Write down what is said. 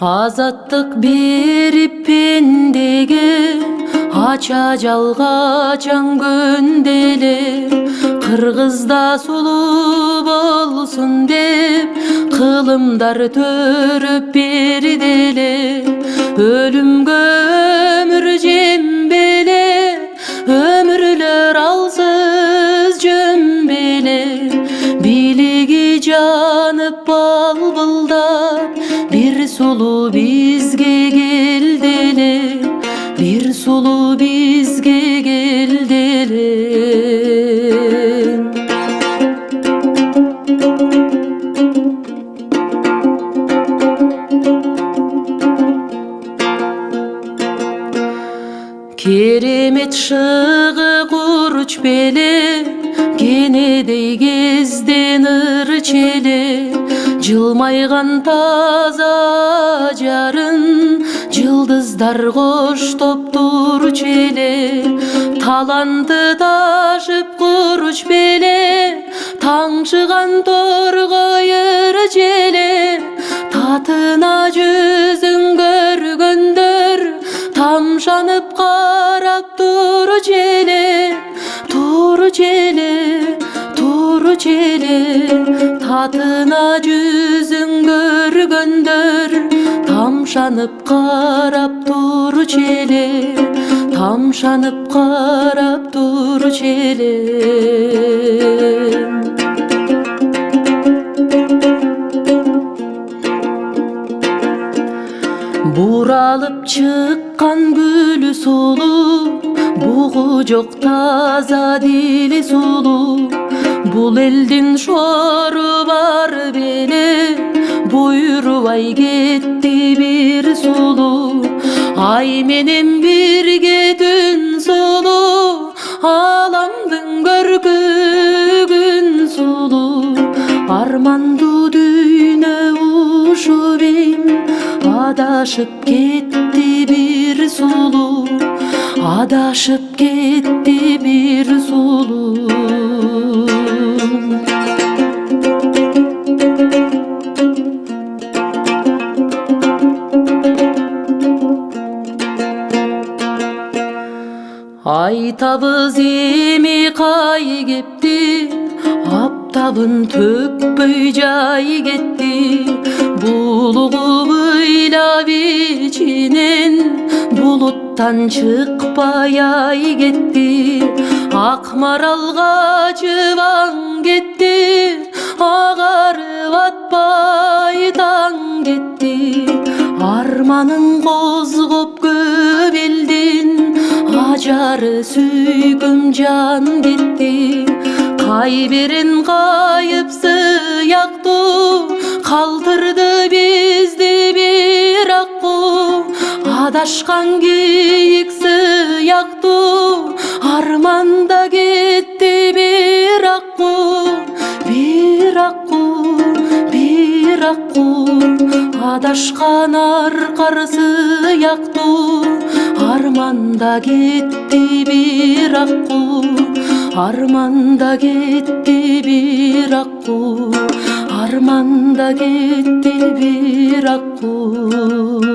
Азаттык берип пендеге, ача жалга жан көнделе, кыргызда сулуу болсун деп кылымдар төрөп берделе. Өлүмгө өмүр жембеле, өмүрлөр алсыз жөмбеле, бийлиги жанып балбылдап, бир сулуу бизге келделе, бир сулуу бизге келделе. Керемет шыгы курч беле, кенедей кезден ырчеле, жылмайган таза жарын жылдыздар коштоп турчу эле. Таланты ташып курч беле, таңшыган торгойыр желе. Татына жүзүн көргөндөр тамшанып карап турчу эле, турчу эле, турчу эле. Татына жүзүн көргөндөр тамшанып карап турчу эле, тамшанып карап турчу эле. Буралып чыккан гүлү сулуу, бугу жок таза дили сулуу. Бул элдин шору бар беле, буйрубай кетти бир сулуу. Ай менен бирге түн сулуу, аламдын көркү күн сулуу. Армандуу дүйнө ушубин, адашып кетти бир сулуу, адашып кетти бир сулуу. Айтабыз эми кай кепти, аптабын төкпөй жай кетти. Булугуп ыйлап ичинен, булуттан чыкпай ай кетти. Ак маралга чыбаң кетти, агарып атпай таң кетти. Арманын козгоп көп элдин, ажары сүйкүм жан кетти. Кай берен кайып сыяктуу, калтырды бизди бир аккуу. Адашкан кийик сыяктуу, арманда кетти бир аккуу, бир аккуу, бир аккуу. Адашкан аркар сыяктуу, арманда кетти бир аккуу, арманда кетти бир аккуу, арманда кетти бир аккуу.